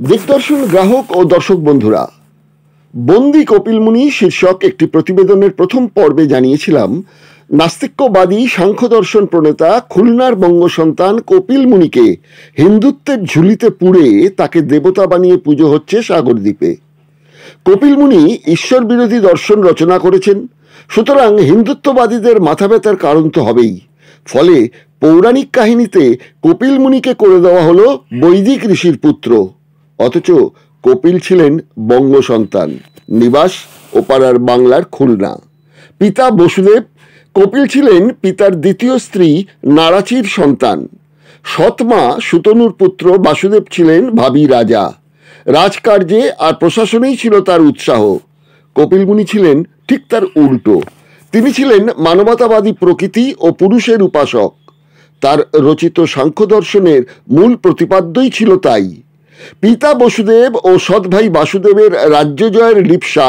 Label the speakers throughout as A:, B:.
A: দিগদর্শন গ্রাহক ও দর্শক বন্ধুরা, বন্দি কপিল মুনি শীর্ষক একটি প্রতিবেদনের প্রথম পর্বে জানিয়েছিলাম নাস্তিক্যবাদী সাংখ্য দর্শন প্রণেতা খুলনার বঙ্গ সন্তান কপিল মুনিকে হিন্দুত্বের ঝুলিতে পুড়ে তাকে দেবতা বানিয়ে পুজো হচ্ছে সাগরদ্বীপে। কপিল মুনি ঈশ্বর বিরোধী দর্শন রচনা করেছেন, সুতরাং হিন্দুত্ববাদীদের মাথা ব্যথার কারণ তো হবেই। ফলে পৌরাণিক কাহিনীতে কপিল মুনিকে করে দেওয়া হলো বৈদিক ঋষির পুত্র, অথচ কপিল ছিলেন বঙ্গ সন্তান, নিবাস ওপাড়ার বাংলার খুলনা। পিতা বসুদেব, কপিল ছিলেন পিতার দ্বিতীয় স্ত্রী নারাচির সন্তান। সৎমা সুতনুর পুত্র বাসুদেব ছিলেন ভাবী রাজা। রাজকার্যে আর প্রশাসনেই ছিল তার উৎসাহ। কপিল মুনি ছিলেন ঠিক তার উল্টো। তিনি ছিলেন মানবতাবাদী প্রকৃতি ও পুরুষের উপাসক। তার রচিত সাংখ্য দর্শনের মূল প্রতিপাদ্যই ছিল তাই। পিতা বসুদেব ও সৎ ভাই বাসুদেবের রাজ্য জয়ের লিপ্সা,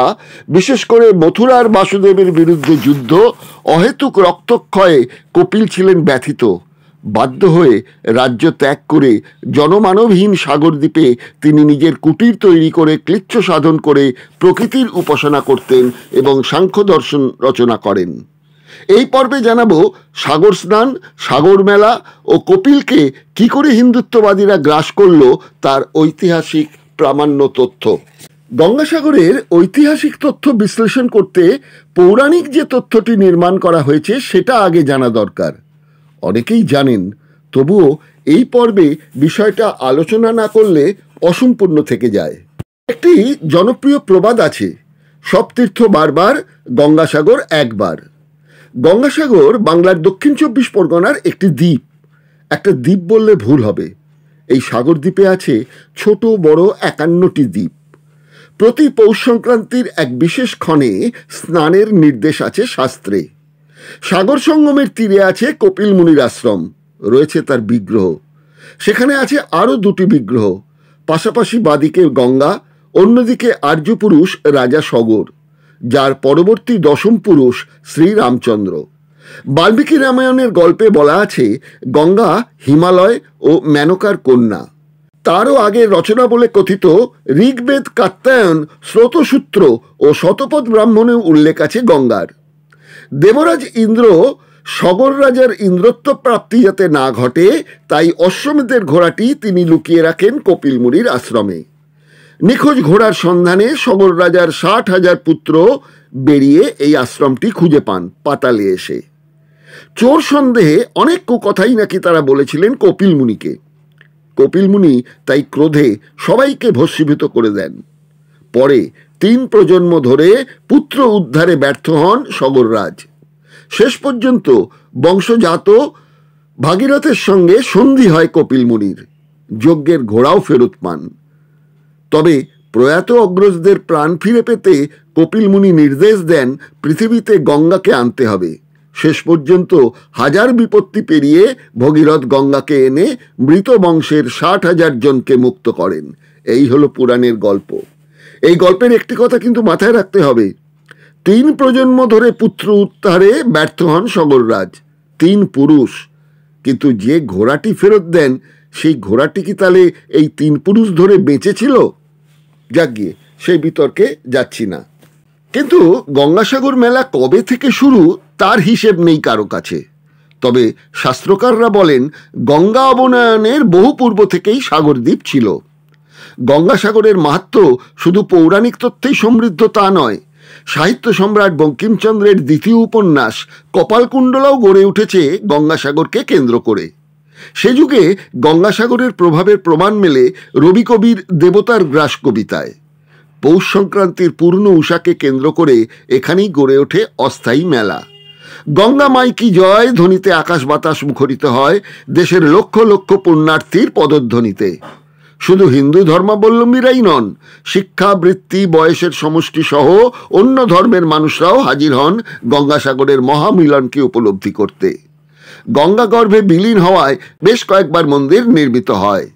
A: বিশেষ করে মথুরার বাসুদেবের বিরুদ্ধে যুদ্ধ, অহেতুক রক্তক্ষয়ে কপিল ছিলেন ব্যথিত। বাধ্য হয়ে রাজ্য ত্যাগ করে জনমানবহীন সাগরদ্বীপে তিনি নিজের কুটির তৈরি করে ক্লিচ্ছ সাধন করে প্রকৃতির উপাসনা করতেন এবং সাংখ্য দর্শন রচনা করেন। এই পর্বে জানাবো সাগর স্নান, সাগর মেলা ও কপিলকে কি করে হিন্দুত্ববাদীরা গ্রাস করল তার ঐতিহাসিক প্রামাণ্য তথ্য। গঙ্গাসাগরের ঐতিহাসিক তথ্য বিশ্লেষণ করতে পৌরাণিক যে তথ্যটি নির্মাণ করা হয়েছে সেটা আগে জানা দরকার। অনেকেই জানেন, তবুও এই পর্বে বিষয়টা আলোচনা না করলে অসম্পূর্ণ থেকে যায়। একটি জনপ্রিয় প্রবাদ আছে, সব তীর্থ বারবার, গঙ্গাসাগর একবার। গঙ্গাসাগর বাংলার দক্ষিণ 24 পরগনার একটি দ্বীপ। একটা দ্বীপ বললে ভুল হবে। এই সাগর দ্বীপে আছে ছোট বড় 51টি দ্বীপ। প্রতি পৌষ সংক্রান্তির এক বিশেষ ক্ষণে স্নানের নির্দেশ আছে শাস্ত্রে। সাগর সঙ্গমের তীরে আছে কপিল মুনির আশ্রম, রয়েছে তার বিগ্রহ। সেখানে আছে আরও 2টি বিগ্রহ, পাশাপাশি বাদিকে গঙ্গা, অন্যদিকে আর্যপুরুষ রাজা সগর, যার পরবর্তী 10ম পুরুষ শ্রীরামচন্দ্র। বাল্মীকি রামায়ণের গল্পে বলা আছে গঙ্গা হিমালয় ও মেনকার কন্যা। তারও আগের রচনা বলে কথিত ঋগ্বেদ, কাত্যায়ন, স্রোতসূত্র ও শতপথ ব্রাহ্মণে উল্লেখ আছে গঙ্গার। দেবরাজ ইন্দ্র সগর রাজার ইন্দ্রত্ব প্রাপ্তি যাতে না ঘটে, তাই অশ্বমেধের ঘোড়াটি তিনি লুকিয়ে রাখেন কপিল মুনির আশ্রমে। নিখোঁজ ঘোড়ার সন্ধানে সগর রাজার 60,000 পুত্র বেরিয়ে এই আশ্রমটি খুঁজে পান পাতালে এসে। চোর সন্দেহে অনেক কুকথাই নাকি তারা বলেছিলেন কপিল মুনিকে। কপিল মুনি তাই ক্রোধে সবাইকে ভস্মীভূত করে দেন। পরে 3 প্রজন্ম ধরে পুত্র উদ্ধারে ব্যর্থ হন সগররাজ। শেষ পর্যন্ত বংশজাত ভাগীরথের সঙ্গে সন্ধি হয় কপিল মুনির, যজ্ঞের ঘোড়াও ফেরত পান। তবে প্রয়াত অগ্রজদের প্রাণ ফিরে পেতে কপিল মুনি নির্দেশ দেন পৃথিবীতে গঙ্গাকে আনতে হবে। শেষ পর্যন্ত 1000 বিপত্তি পেরিয়ে ভগীরথ গঙ্গাকে এনে মৃত বংশের 60,000 জনকে মুক্ত করেন। এই হলো পুরাণের গল্প। এই গল্পের একটি কথা কিন্তু মাথায় রাখতে হবে, 3 প্রজন্ম ধরে পুত্র উদ্ধারে ব্যর্থ হন সগররাজ, 3 পুরুষ। কিন্তু যে ঘোড়াটি ফেরত দেন সেই ঘোড়াটি কি তাহলে এই 3 পুরুষ ধরে বেঁচে ছিল? যাক গিয়ে, সেই বিতর্কে যাচ্ছি না। কিন্তু গঙ্গাসাগর মেলা কবে থেকে শুরু তার হিসেব নেই কারো কাছে। তবে শাস্ত্রকাররা বলেন গঙ্গা অবনয়নের বহু পূর্ব থেকেই সাগরদ্বীপ ছিল। গঙ্গাসাগরের মাহাত্ম্য শুধু পৌরাণিক তথ্যেই সমৃদ্ধ তা নয়, সাহিত্য সম্রাট বঙ্কিমচন্দ্রের দ্বিতীয় উপন্যাস কপালকুণ্ডলাও গড়ে উঠেছে গঙ্গাসাগরকে কেন্দ্র করে। সে যুগে গঙ্গাসাগরের প্রভাবের প্রমাণ মেলে রবি কবির দেবতার গ্রাস কবিতায়। পৌষ সংক্রান্তির পূর্ণ উষাকে কেন্দ্র করে এখানেই গড়ে ওঠে অস্থায়ী মেলা। গঙ্গা মাই কি জয় ধ্বনিতে আকাশ বাতাস মুখরিত হয় দেশের লক্ষ লক্ষ পুণ্যার্থীর পদধ্বনিতে। শুধু হিন্দু ধর্মাবলম্বীরাই নন, শিক্ষা, বৃত্তি, বয়সের সমষ্টি সহ অন্য ধর্মের মানুষরাও হাজির হন গঙ্গাসাগরের মহামিলনকে উপলব্ধি করতে। গঙ্গা গর্ভে বিলীন হওয়ায় বেশ কয়েকবার মন্দির নির্মিত হয়।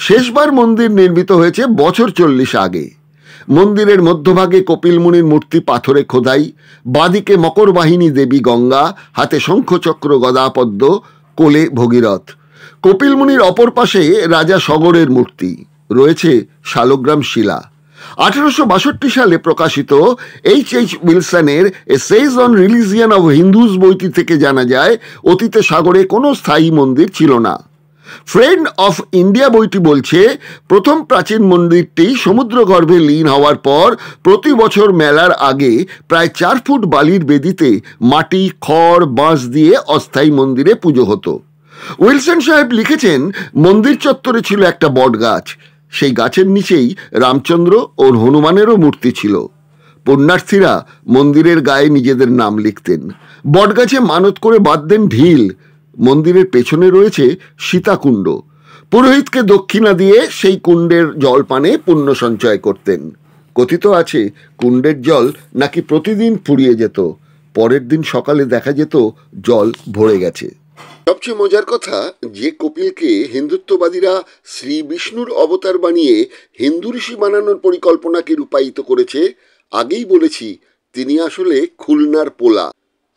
A: শেষবার মন্দির নির্মিত হয়েছে বছর 40 আগে। মন্দিরের মধ্যভাগে কপিল মুনির মূর্তি পাথরে খোদাই, বাদিকে মকর বাহিনী দেবী গঙ্গা, হাতে শঙ্খচক্র গদাপদ্ম, কোলে ভগীরথ। কপিল মুনির অপর পাশে রাজা সগরের মূর্তি। রয়েছে শালগ্রাম শিলা। 1862 সালে প্রকাশিত H.H. উইলসনের essay on religion of Hindus বইটি থেকে জানা যায় অতীতে সাগরে কোনো স্থায়ী মন্দির ছিল না। ফ্রেন্ড অফ ইন্ডিয়া বইটি বলছে প্রথম প্রাচীন মন্দিরটি সমুদ্রগর্ভে লীন হওয়ার পর প্রতি বছর মেলার আগে প্রায় 4 ফুট বালির বেদিতে মাটি, খড়, বাঁশ দিয়ে অস্থায়ী মন্দিরে পুজো হতো। উইলসন সাহেব লিখেছেন, মন্দির চত্বরে ছিল একটা বট গাছ, সেই গাছের নিচেই রামচন্দ্র ও হনুমানেরও মূর্তি ছিল। পুণ্যার্থীরা মন্দিরের গায়ে নিজেদের নাম লিখতেন। বটগাছে মানত করে বাঁধতেন ঢিল। মন্দিরের পেছনে রয়েছে সীতাকুণ্ড। পুরোহিতকে দক্ষিণা দিয়ে সেই কুণ্ডের জল পানে পুণ্য সঞ্চয় করতেন। কথিত আছে কুণ্ডের জল নাকি প্রতিদিন ফুরিয়ে যেত, পরের দিন সকালে দেখা যেত জল ভরে গেছে। সবচেয়ে মজার কথা, যে কপিলকে হিন্দুত্ববাদীরা শ্রী বিষ্ণুর অবতার বানিয়ে হিন্দু ঋষি বানানোর পরিকল্পনাকে রূপায়িত করেছে, আগেই বলেছি তিনি আসলে খুলনার পোলা।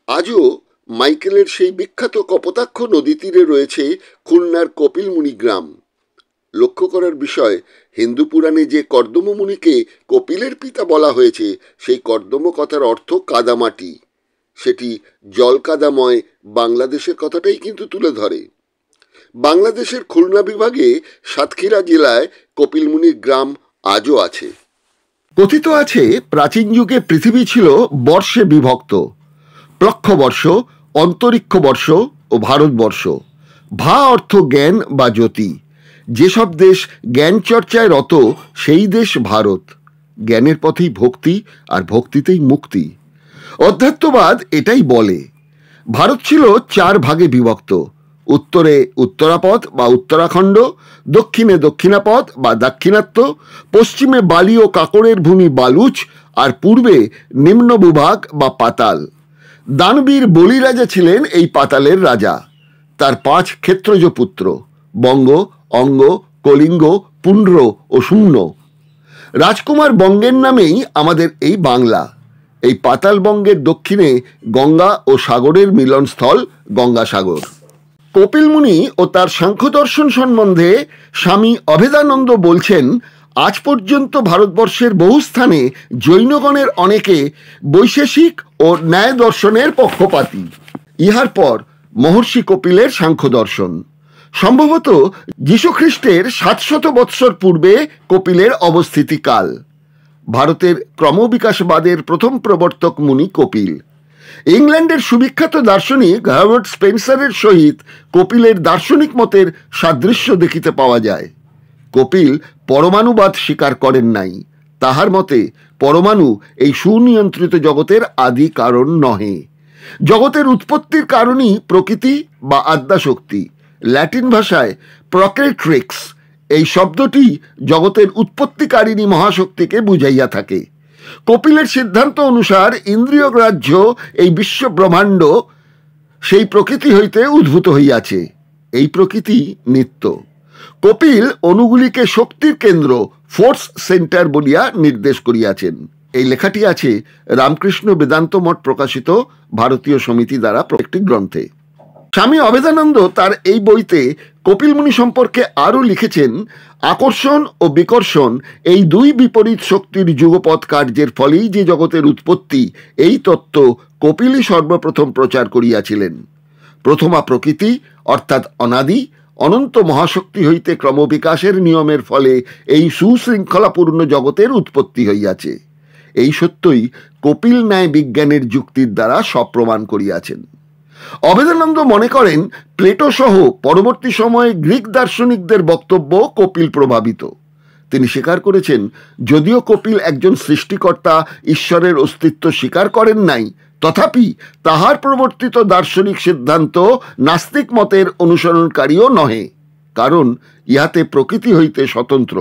A: আজও মাইকেলের সেই বিখ্যাত কপোতাক্ষ নদী তীরে রয়েছে খুলনার কপিলমুনি গ্রাম। লক্ষ্য করার বিষয়, হিন্দু পুরাণে যে কর্দম মুনিকে কপিলের পিতা বলা হয়েছে, সেই কর্দম কথার অর্থ কাদামাটি। সেটি জল কাদাময় বাংলাদেশের কথাটাই কিন্তু তুলে ধরে। বাংলাদেশের খুলনা বিভাগে সাতক্ষীরা জেলায় কপিলমুনির গ্রাম আজও আছে। কথিত আছে প্রাচীন যুগে পৃথিবী ছিল বর্ষে বিভক্ত: প্লক্ষবর্ষ, অন্তরিক্ষবর্ষ ও ভারতবর্ষ। ভা অর্থ জ্ঞান বা জ্যোতি। যেসব দেশ জ্ঞান চর্চায় রত সেই দেশ ভারত। জ্ঞানের পথেই ভক্তি, আর ভক্তিতেই মুক্তি। অধ্যাত্মবাদ এটাই বলে। ভারত ছিল 4 ভাগে বিভক্ত: উত্তরে উত্তরাপদ বা উত্তরাখণ্ড, দক্ষিণে দক্ষিণাপদ বা দাক্ষিণাত্য, পশ্চিমে বালি ও কাকড়ের ভূমি বালুচ, আর পূর্বে নিম্ন ভূভাগ বা পাতাল। দানবীর বলিরাজা ছিলেন এই পাতালের রাজা। তার 5 ক্ষেত্রজ পুত্র: বঙ্গ, অঙ্গ, কলিঙ্গ, পুণ্ড্র ও শূন্য। রাজকুমার বঙ্গের নামেই আমাদের এই বাংলা। এই পাতাল বঙ্গের দক্ষিণে গঙ্গা ও সাগরের মিলনস্থল গঙ্গাসাগর। কপিলমুনি ও তার সাংখ্য দর্শন সম্বন্ধে স্বামী অভেদানন্দ বলছেন, আজ পর্যন্ত ভারতবর্ষের বহু স্থানে জৈনগণের অনেকে বৈশেষিক ও ন্যায় দর্শনের পক্ষপাতী। ইহার পর মহর্ষি কপিলের সাংখ্য দর্শন। সম্ভবত যীশুখ্রিস্টের 700 বৎসর পূর্বে কপিলের অবস্থিতিকাল। ভারতের ক্রমবিকাশবাদের প্রথম প্রবর্তক মুনি কপিল। ইংল্যান্ডের সুবিখ্যাত দার্শনিক হার্বার্ট স্পেন্সারের সহিত কপিলের দার্শনিক মতের সাদৃশ্য দেখিতে পাওয়া যায়। কপিল পরমাণুবাদ স্বীকার করেন নাই। তাহার মতে পরমাণু এই সুনিয়ন্ত্রিত জগতের আদি কারণ নহে। জগতের উৎপত্তির কারণই প্রকৃতি বা আদ্যাশক্তি। ল্যাটিন ভাষায় প্রক্রেট্রিক্স এই শব্দটি জগতের উৎপত্তিকারিণী মহাশক্তিকে বুঝাইয়া থাকে। কপিলের সিদ্ধান্ত অনুসার ইন্দ্রিয় গ্রাহ্য এই বিশ্ব ব্রহ্মাণ্ড সেই প্রকৃতি হইতে উদ্ভূত হইয়াছে। এই প্রকৃতি নিত্য। কপিল অনুগুলিকে শক্তির কেন্দ্র, ফোর্স সেন্টার বলিয়া নির্দেশ করিয়াছেন। এই লেখাটি আছে রামকৃষ্ণ বেদান্ত মঠ প্রকাশিত ভারতীয় সমিতি দ্বারা একটি গ্রন্থে। স্বামী অভেদানন্দ তার এই বইতে কপিলমুনি সম্পর্কে আরও লিখেছেন, আকর্ষণ ও বিকর্ষণ এই 2 বিপরীত শক্তির যুগপৎ কার্যের ফলেই যে জগতের উৎপত্তি, এই তত্ত্ব কপিলই সর্বপ্রথম প্রচার করিয়াছিলেন। প্রথমা প্রকৃতি অর্থাৎ অনাদি অনন্ত মহাশক্তি হইতে ক্রমবিকাশের নিয়মের ফলে এই সুশৃঙ্খলাপূর্ণ জগতের উৎপত্তি হইয়াছে। এই সত্যই কপিল ন্যায় বিজ্ঞানের যুক্তির দ্বারা সপ্রমাণ করিয়াছেন। অভেদানন্দ মনে করেন প্লেটো সহ পরবর্তী সময়ে গ্রিক দার্শনিকদের বক্তব্য কপিল প্রভাবিত। তিনি স্বীকার করেছেন, যদিও কপিল একজন সৃষ্টিকর্তা ঈশ্বরের অস্তিত্ব স্বীকার করেন নাই, তথাপি তাহার প্রবর্তিত দার্শনিক সিদ্ধান্ত নাস্তিক মতের অনুসরণকারীও নহে, কারণ ইহাতে প্রকৃতি হইতে স্বতন্ত্র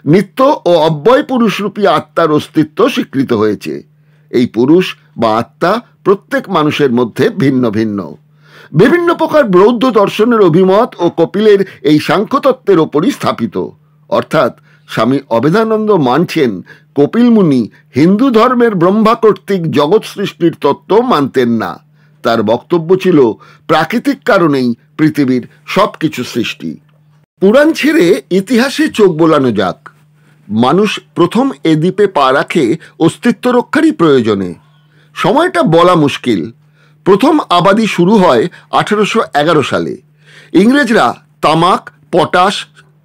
A: নিত্য ও অব্যয় পুরুষরূপী আত্মার অস্তিত্ব স্বীকৃত হয়েছে। এই পুরুষ বা আত্মা প্রত্যেক মানুষের মধ্যে ভিন্ন ভিন্ন। বিভিন্ন প্রকার বৌদ্ধ দর্শনের অভিমত ও কপিলের এই সাংখ্যতত্ত্বের ওপরই স্থাপিত। অর্থাৎ স্বামী অভেদানন্দ মানছেন কপিল মুনি হিন্দু ধর্মের ব্রহ্মা কর্তৃক জগৎ সৃষ্টির তত্ত্ব মানতেন না। তার বক্তব্য ছিল প্রাকৃতিক কারণেই পৃথিবীর সবকিছু সৃষ্টি। পুরাণ ছেড়ে ইতিহাসে চোখ বোলানো যাক। মানুষ প্রথম এ দ্বীপে পা রাখে অস্তিত্ব রক্ষারই প্রয়োজনে। সময়টা বলা মুশকিল। প্রথম আবাদি শুরু হয় 1811 সালে। ইংরেজরা তামাক, পটাশ,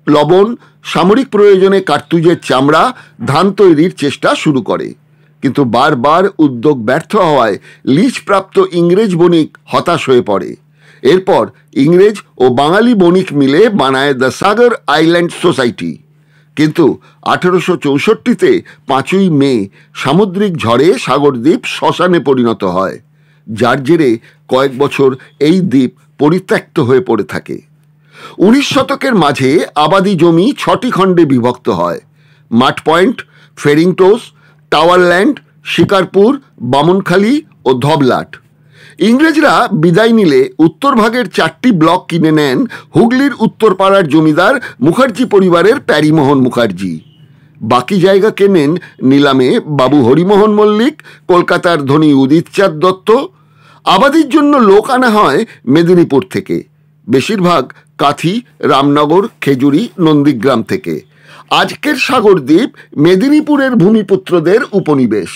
A: লবণ, সামরিক প্রয়োজনে কার্তুজের চামড়া, ধান তৈরির চেষ্টা শুরু করে। কিন্তু বারবার উদ্যোগ ব্যর্থ হওয়ায় লিজপ্রাপ্ত ইংরেজ বণিক হতাশ হয়ে পড়ে। এরপর ইংরেজ ও বাঙালি বণিক মিলে বানায় দ্য সাগর আইল্যান্ড সোসাইটি। কিন্তু 1864-তে 5ই মে সামুদ্রিক ঝড়ে সাগরদ্বীপ শ্মশানে পরিণত হয়, যার জেরে কয়েক বছর এই দ্বীপ পরিত্যক্ত হয়ে পড়ে থাকে। 19 শতকের মাঝে আবাদি জমি 6টি খণ্ডে বিভক্ত হয়: মাঠ পয়েন্ট, ফেরিংটোস, টাওয়ারল্যান্ড, শিকারপুর, বামনখালী ও ধবলাট। ইংরেজরা বিদায় নিলে উত্তর ভাগের 4টি ব্লক কিনে নেন হুগলির উত্তরপাড়ার জমিদার মুখার্জি পরিবারের প্যারিমোহন মুখার্জি। বাকি জায়গা কেনেন নিলামে বাবু হরিমোহন মল্লিক, কলকাতার ধনী উদিত চাঁদ দত্ত। আবাদির জন্য লোক আনা হয় মেদিনীপুর থেকে, বেশিরভাগ কাথি, রামনগর, খেজুরি, নন্দীগ্রাম থেকে। আজকের সাগরদ্বীপ মেদিনীপুরের ভূমিপুত্রদের উপনিবেশ।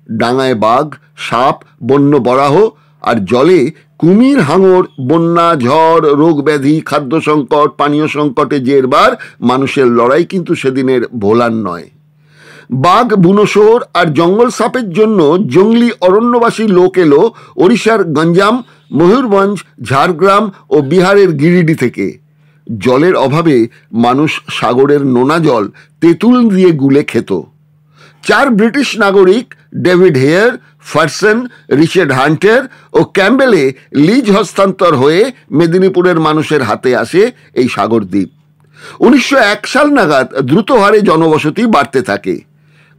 A: ডাঙায় বাঘ, সাপ, বন্য বরাহ, আর জলে কুমির, হাঙর, বন্যা, ঝড়, রোগ ব্যাধি, খাদ্য সংকট, পানীয় সংকটে জেরবার মানুষের লড়াই কিন্তু সেদিনের ভোলার নয়। বাঘ, বুনোশোর আর জঙ্গল সাপের জন্য জঙ্গলি অরণ্যবাসী লোক এলো ওড়িশার গঞ্জাম, ময়ূরভঞ্জ, ঝাড়গ্রাম ও বিহারের গিরিডি থেকে। জলের অভাবে মানুষ সাগরের নোনা জল তেঁতুল দিয়ে গুলে খেত। 4 ব্রিটিশ নাগরিক ডেভিড হেয়ার, ফারসন, রিচার্ড হান্টার ও ক্যাম্বেলে লিজ হস্তান্তর হয়ে মেদিনীপুরের মানুষের হাতে আসে এই সাগরদ্বীপ। 1901 সাল নাগাদ দ্রুত হারে জনবসতি বাড়তে থাকে।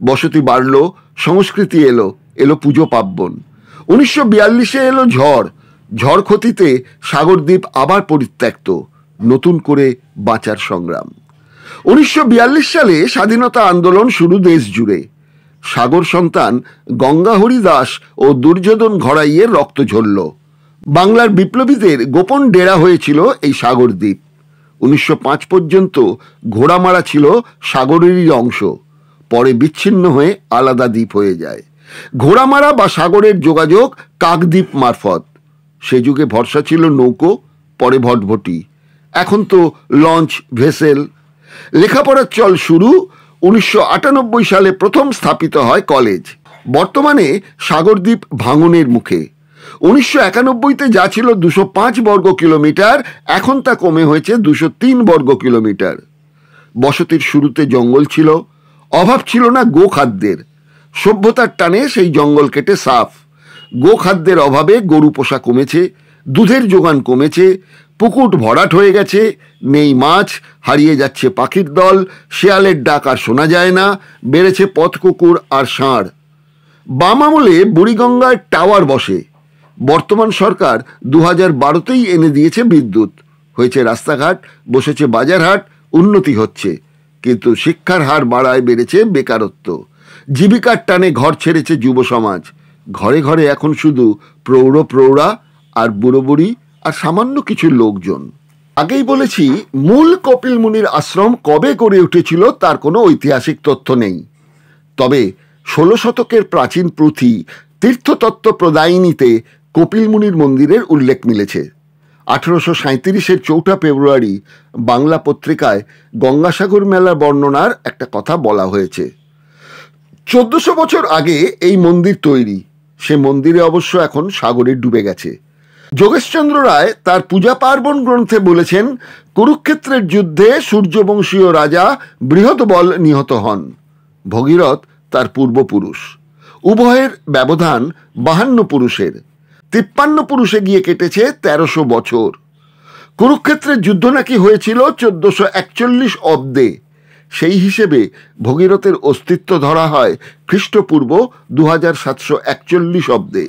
A: বসতি বাড়ল, সংস্কৃতি এলো, এলো পুজো পার্বণ। 1942-এ এলো ঝড়। ঝড় ক্ষতিতে সাগরদ্বীপ আবার পরিত্যক্ত, নতুন করে বাঁচার সংগ্রাম। 1942 সালে স্বাধীনতা আন্দোলন শুরু দেশ জুড়ে। সাগর সন্তান গঙ্গাহরি দাস ও দুর্যোধন ঘরাইয়ের রক্ত ঝরল। বাংলার বিপ্লবীদের গোপন ডেরা হয়েছিল এই সাগরদ্বীপ। 1905 পর্যন্ত ঘোড়ামারা ছিল সাগরেরই অংশ, পরে বিচ্ছিন্ন হয়ে আলাদা দ্বীপ হয়ে যায়। ঘোড়ামারা বা সাগরের যোগাযোগ কাকদ্বীপ মারফত। সে যুগে ভরসা ছিল নৌকো, পরে ভটভটি, এখন তো লঞ্চ, ভেসেল। লেখাপড়ার চল শুরু। 1998 সালে প্রথম স্থাপিত হয় কলেজ। বর্তমানে সাগরদ্বীপ ভাঙনের মুখে। 1991-তে যা ছিল 205 বর্গ কিলোমিটার, এখন তা কমে হয়েছে 203 বর্গ কিলোমিটার। বসতির শুরুতে জঙ্গল ছিল, অভাব ছিল না গোখাদ্যের। সভ্যতার টানে সেই জঙ্গল কেটে সাফ। গোখাদ্যের অভাবে গরু পোষা কমেছে, দুধের যোগান কমেছে, পুকুর ভরাট হয়ে গেছে, নেই মাছ, হারিয়ে যাচ্ছে পাখির দল, শেয়ালের ডাক আর শোনা যায় না, বেড়েছে পথ কুকুর আর ষাঁড়। বাম আমলে বুড়িগঙ্গায় টাওয়ার বসে। বর্তমান সরকার 2012-তেই এনে দিয়েছে বিদ্যুৎ, হয়েছে রাস্তাঘাট, বসেছে বাজারহাট, উন্নতি হচ্ছে। কিন্তু শিক্ষার হার বাড়ায় বেড়েছে বেকারত্ব। জীবিকার টানে ঘর ছেড়েছে যুব সমাজ। ঘরে ঘরে এখন শুধু প্রৌঢ় প্রৌঢ়া আর বুড়ো বুড়ি আর সামান্য কিছু লোকজন। আগেই বলেছি, মূল কপিল মুনির আশ্রম কবে গড়ে উঠেছিল তার কোনো ঐতিহাসিক তথ্য নেই। তবে 16 শতকের প্রাচীন পুঁথি তীর্থতত্ত্ব প্রদায়িনীতে কপিল মুনির মন্দিরের উল্লেখ মিলেছে। 1837-এর 4 ফেব্রুয়ারি বাংলা পত্রিকায় গঙ্গাসাগর মেলার বর্ণনার একটা কথা বলা হয়েছে। 1400 বছর আগে এই মন্দির তৈরি। সে মন্দিরে অবশ্য এখন সাগরে ডুবে গেছে। যোগেশচন্দ্র রায় তার পূজা পার্বণ গ্রন্থে বলেছেন, কুরুক্ষেত্রের যুদ্ধে সূর্যবংশীয় রাজা বৃহৎবল নিহত হন। ভগীরথ তার পূর্বপুরুষ। উভয়ের ব্যবধান 52 পুরুষের। 53 পুরুষে গিয়ে কেটেছে 1300 বছর। কুরুক্ষেত্রের যুদ্ধ নাকি হয়েছিল 1441 অব্দে। সেই হিসেবে ভগীরথের অস্তিত্ব ধরা হয় খ্রিস্টপূর্ব 2741 অব্দে।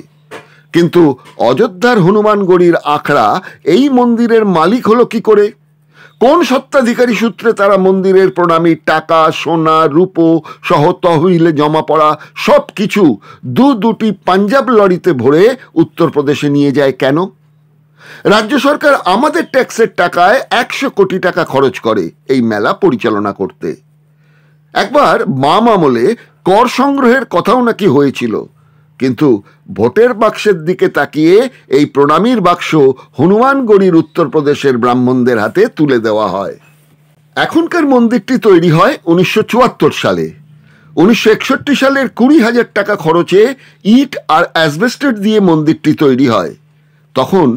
A: কিন্তু অযোধ্যার হনুমানগড়ির আখড়া এই মন্দিরের মালিক হলো কি করে? কোন সত্ত্বাধিকারী সূত্রে তারা মন্দিরের প্রণামীর টাকা, সোনা, রূপো সহ তহবিলে জমা পড়া সব কিছু দুটি পাঞ্জাব লরিতে ভরে উত্তরপ্রদেশে নিয়ে যায় কেন? রাজ্য সরকার আমাদের ট্যাক্সের টাকায় 100 কোটি টাকা খরচ করে এই মেলা পরিচালনা করতে। একবার বাম আমলে কর সংগ্রহের কথাও নাকি হয়েছিল, কিন্তু ভোটের বাক্সের দিকে তাকিয়ে এই প্রণামীর বাক্স হনুমানগড়ির উত্তরপ্রদেশের ব্রাহ্মণদের হাতে তুলে দেওয়া হয়। এখনকার মন্দিরটি তৈরি হয় 1974 সালে। 1961 সালের 20,000 টাকা খরচে ইট আর অ্যাসবেস্টস দিয়ে মন্দিরটি তৈরি হয়। তখন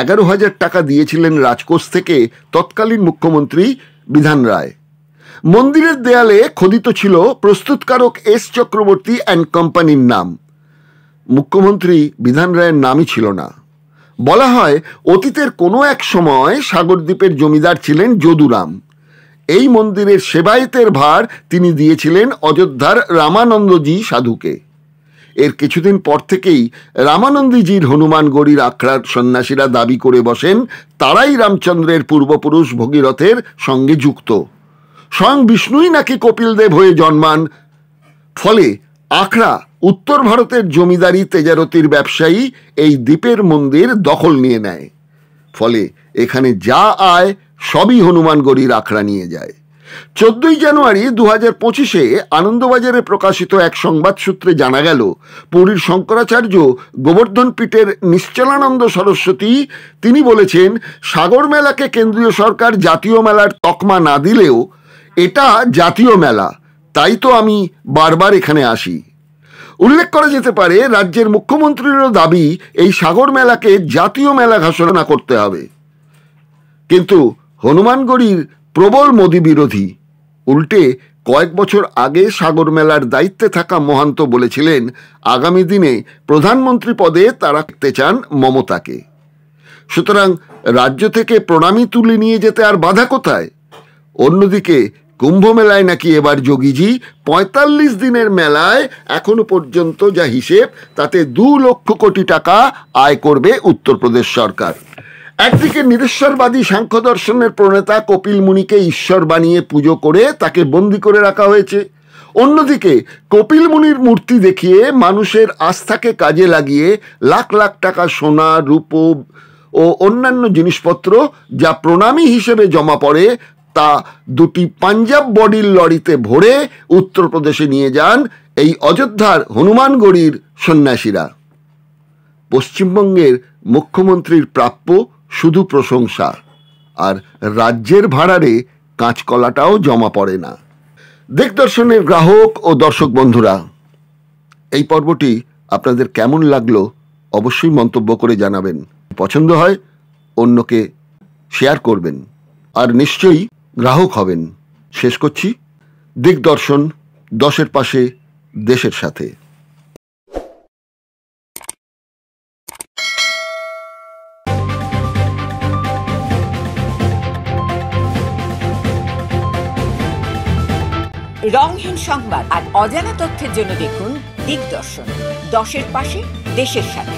A: 11,000 টাকা দিয়েছিলেন রাজকোষ থেকে তৎকালীন মুখ্যমন্ত্রী বিধান রায়। মন্দিরের দেয়ালে খোদিত ছিল প্রস্তুতকারক এস চক্রবর্তী অ্যান্ড কোম্পানির নাম। মুখ্যমন্ত্রী বিধান রায়ের নামই ছিল না। বলা হয় অতীতের কোনো এক সময় সাগরদ্বীপের জমিদার ছিলেন যদুরাম। এই মন্দিরের সেবায়েতের ভার তিনি দিয়েছিলেন অযোধ্যার রামানন্দজি সাধুকে। এর কিছুদিন পর থেকেই রামানন্দজির হনুমানগড়ির আখড়ার সন্ন্যাসীরা দাবি করে বসেন তারাই রামচন্দ্রের পূর্বপুরুষ ভগীরথের সঙ্গে যুক্ত। স্বয়ং বিষ্ণুই নাকি কপিলদেব হয়ে জন্মান। ফলে আখড়া উত্তর ভারতের জমিদারি তেজারতির ব্যবসায়ী এই দ্বীপের মন্দির দখল নিয়ে নেয়। ফলে এখানে যা আয় সবই হনুমানগড়ির আখড়া নিয়ে যায়। 14 জানুয়ারি 2025-এ আনন্দবাজারে প্রকাশিত এক সংবাদ সূত্রে জানা গেল, পুরীর শঙ্করাচার্য গোবর্ধন পীঠের নিশ্চলানন্দ সরস্বতী তিনি বলেছেন, সাগর মেলাকে কেন্দ্রীয় সরকার জাতীয় মেলার তকমা না দিলেও এটা জাতীয় মেলা, তাই তো আমি বারবার এখানে আসি। উল্লেখ করা যেতে পারে রাজ্যের মুখ্যমন্ত্রীরও দাবি এই সাগর মেলাকে জাতীয় মেলা ঘোষণা করতে হবে। কিন্তু হনুমানগড়ির প্রবল মোদি বিরোধী। উল্টে কয়েক বছর আগে সাগর মেলার দায়িত্বে থাকা মহান্ত বলেছিলেন আগামী দিনে প্রধানমন্ত্রী পদে তারা রাখতে চান মমতাকে। সুতরাং রাজ্য থেকে প্রণামী তুলে নিয়ে যেতে আর বাধা কোথায়? অন্যদিকে কুম্ভ মেলায় নাকি এবার যোগীজি 45 দিনের মেলায় এখনো পর্যন্ত যা হিসেব তাতে 2 লক্ষ কোটি টাকা আয় করবে উত্তরপ্রদেশ সরকার। একদিকে নিরেশ্বরবাদী সাংখ্য দর্শনের প্রণেতা কপিল মুনিকে ঈশ্বর বানিয়ে পুজো করে তাকে বন্দী করে রাখা হয়েছে। অন্যদিকে কপিল মুনির মূর্তি দেখিয়ে মানুষের আস্থাকে কাজে লাগিয়ে লাখ লাখ টাকা সোনা, রূপো ও অন্যান্য জিনিসপত্র যা প্রণামী হিসেবে জমা পড়ে তা 2টি পাঞ্জাব বডির লরিতে ভরে উত্তরপ্রদেশে নিয়ে যান এই অযোধ্যার হনুমানগড়ির সন্ন্যাসীরা। পশ্চিমবঙ্গের মুখ্যমন্ত্রীর প্রাপ্য শুধু প্রশংসা, আর রাজ্যের ভাড়ারে কাঁচকলাটাও জমা পড়ে না। দিকদর্শনের গ্রাহক ও দর্শক বন্ধুরা, এই পর্বটি আপনাদের কেমন লাগলো অবশ্যই মন্তব্য করে জানাবেন। পছন্দ হয় অন্যকে শেয়ার করবেন, আর নিশ্চয়ই গ্রাহক হবেন। শেষ করছি, দিকদর্শন, 10-এর পাশে, দেশের সাথে।
B: রংহীন সংবাদ আর অজানা তথ্যের জন্য দেখুন দিকদর্শন, 10-এর পাশে, দেশের সাথে।